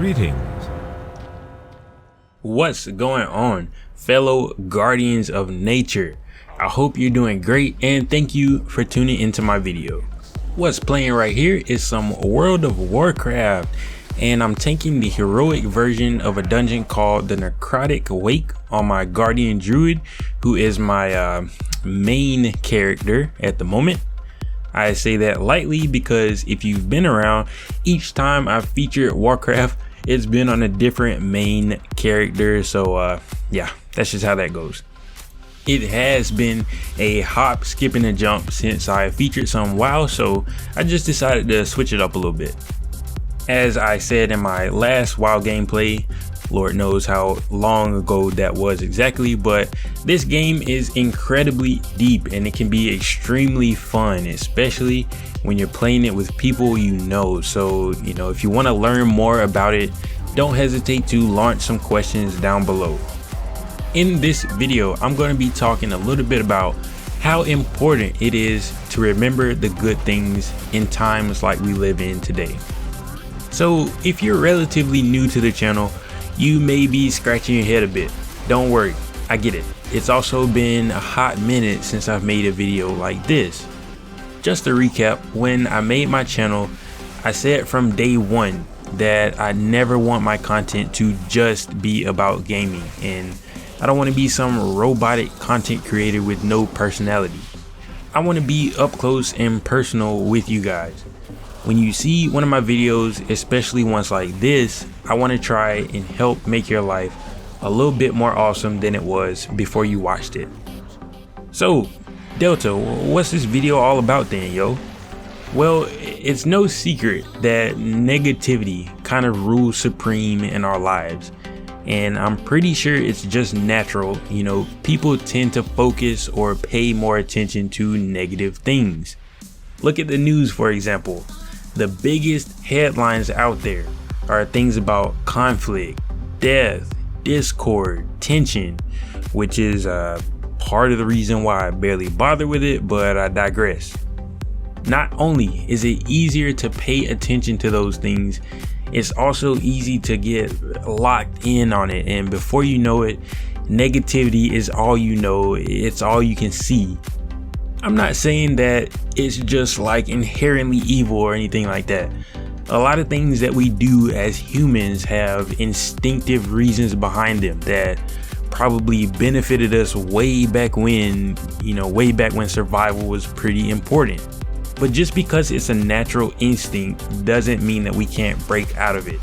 Greetings. What's going on, fellow guardians of nature? I hope you're doing great and thank you for tuning into my video. What's playing right here is some World of Warcraft, and I'm taking the heroic version of a dungeon called the Necrotic Wake on my Guardian Druid, who is my main character at the moment. I say that lightly because if you've been around, each time I've featured Warcraft, it's been on a different main character. So yeah, that's just how that goes. It has been a hop, skip, and a jump since I featured some WoW, so I just decided to switch it up a little bit. As I said in my last WoW gameplay, Lord knows how long ago that was exactly, but this game is incredibly deep and it can be extremely fun, especially when you're playing it with people you know. So, if you want to learn more about it, don't hesitate to launch some questions down below. In this video, I'm going to be talking a little bit about how important it is to remember the good things in times like we live in today. So if you're relatively new to the channel, you may be scratching your head a bit. Don't worry, I get it. It's also been a hot minute since I've made a video like this. Just to recap, when I made my channel, I said from day one that I never want my content to just be about gaming, and I don't want to be some robotic content creator with no personality. I want to be up close and personal with you guys. When you see one of my videos, especially ones like this, I want to try and help make your life a little bit more awesome than it was before you watched it. So, Delta, what's this video all about then, yo? Well, it's no secret that negativity kind of rules supreme in our lives. And I'm pretty sure it's just natural, people tend to focus or pay more attention to negative things. Look at the news, for example. The biggest headlines out there are things about conflict, death, discord, tension, which is part of the reason why I barely bother with it, but I digress. Not only is it easier to pay attention to those things, it's also easy to get locked in on it, and before you know it, negativity is all you know, it's all you can see. I'm not saying that it's just like inherently evil or anything like that. A lot of things that we do as humans have instinctive reasons behind them that probably benefited us way back when, way back when survival was pretty important. But just because it's a natural instinct doesn't mean that we can't break out of it.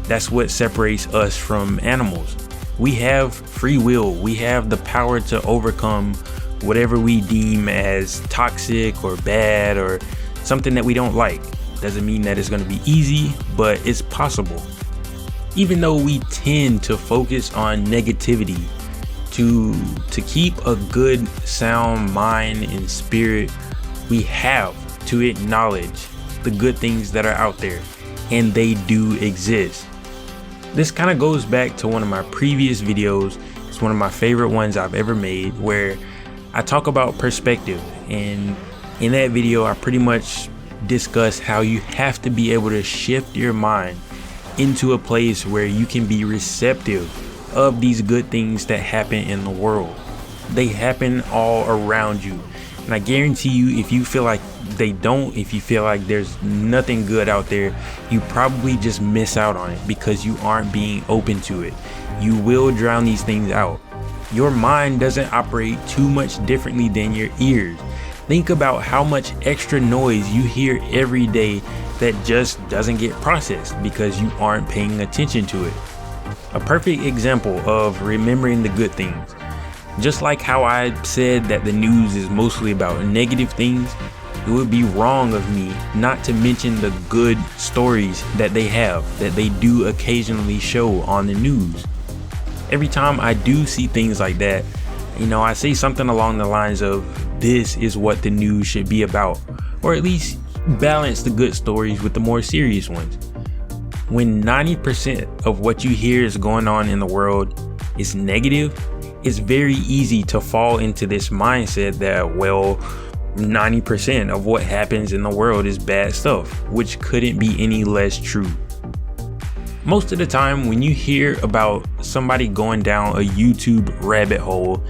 That's what separates us from animals. We have free will. We have the power to overcome whatever we deem as toxic or bad or something that we don't like. Doesn't mean that it's going to be easy, but it's possible. Even though we tend to focus on negativity to keep a good sound mind and spirit, we have to acknowledge the good things that are out there, and they do exist. This kind of goes back to one of my previous videos. It's one of my favorite ones I've ever made, where I talk about perspective, and in that video I pretty much discuss how you have to be able to shift your mind into a place where you can be receptive of these good things that happen in the world. They happen all around you, and I guarantee you, if you feel like they don't, if you feel like there's nothing good out there, you probably just miss out on it because you aren't being open to it. You will drown these things out. Your mind doesn't operate too much differently than your ears. Think about how much extra noise you hear every day that just doesn't get processed because you aren't paying attention to it. A perfect example of remembering the good things. Just like how I said that the news is mostly about negative things, it would be wrong of me not to mention the good stories that they do occasionally show on the news. Every time I do see things like that, I say something along the lines of, this is what the news should be about, or at least balance the good stories with the more serious ones. When 90% of what you hear is going on in the world is negative, it's very easy to fall into this mindset that, 90% of what happens in the world is bad stuff, which couldn't be any less true. Most of the time when you hear about somebody going down a YouTube rabbit hole,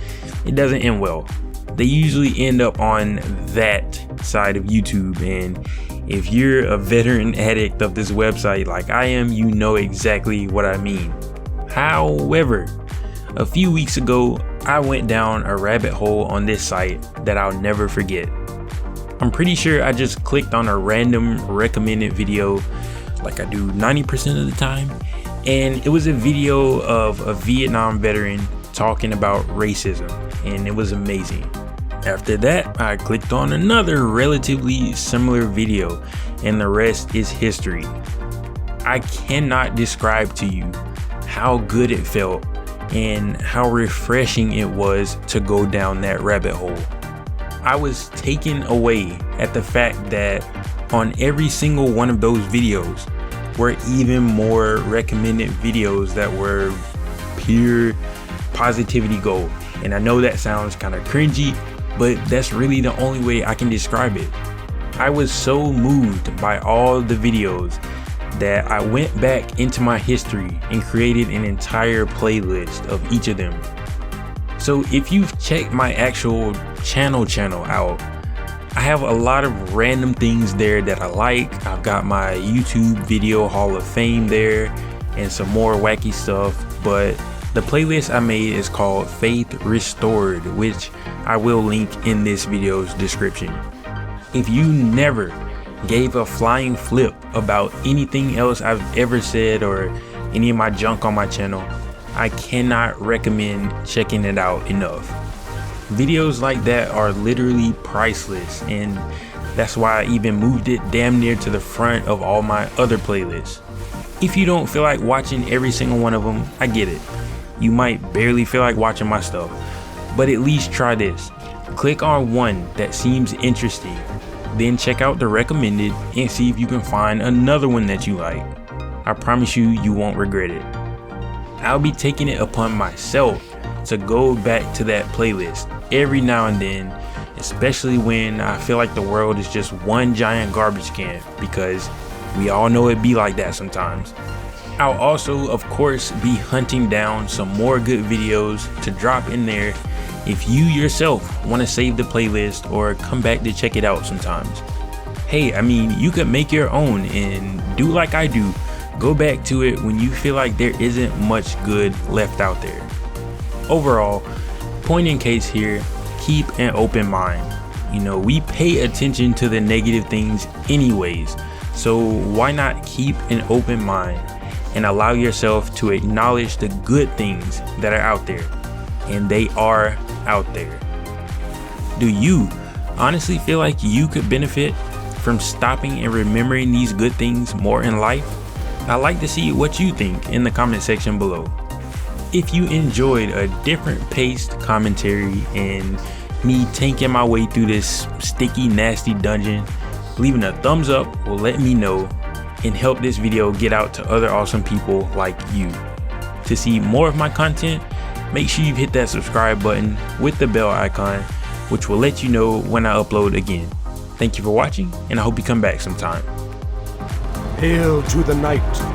it doesn't end well. They usually end up on that side of YouTube, and if you're a veteran addict of this website like I am, you know exactly what I mean. However, a few weeks ago, I went down a rabbit hole on this site that I'll never forget. I'm pretty sure I just clicked on a random recommended video like I do 90% of the time, and it was a video of a Vietnam veteran talking about racism, and it was amazing. After that, I clicked on another relatively similar video, and the rest is history. I cannot describe to you how good it felt and how refreshing it was to go down that rabbit hole. I was taken away at the fact that on every single one of those videos were even more recommended videos that were pure positivity gold. And I know that sounds kind of cringy, but that's really the only way I can describe it. I was so moved by all the videos that I went back into my history and created an entire playlist of each of them. So if you've checked my actual channel out, I have a lot of random things there that I like. I've got my YouTube video Hall of Fame there and some more wacky stuff, but the playlist I made is called Faith Restored, which I will link in this video's description. If you never gave a flying flip about anything else I've ever said or any of my junk on my channel, I cannot recommend checking it out enough. Videos like that are literally priceless, and that's why I even moved it damn near to the front of all my other playlists. If you don't feel like watching every single one of them, I get it. You might barely feel like watching my stuff, but at least try this. Click on one that seems interesting, then check out the recommended and see if you can find another one that you like. I promise you, you won't regret it. I'll be taking it upon myself to go back to that playlist every now and then, especially when I feel like the world is just one giant garbage can, because we all know it be like that sometimes. I'll also, of course, be hunting down some more good videos to drop in there if you yourself want to save the playlist or come back to check it out sometimes. Hey, I mean, you could make your own and do like I do. Go back to it when you feel like there isn't much good left out there. Overall, point in case here, keep an open mind. You know, we pay attention to the negative things anyways, so why not keep an open mind and allow yourself to acknowledge the good things that are out there, and they are out there. Do you honestly feel like you could benefit from stopping and remembering these good things more in life? I'd like to see what you think in the comment section below. If you enjoyed a different paced commentary and me tanking my way through this sticky, nasty dungeon, leaving a thumbs up will let me know and help this video get out to other awesome people like you. To see more of my content, make sure you hit that subscribe button with the bell icon, which will let you know when I upload again. Thank you for watching, and I hope you come back sometime. Hail to the night!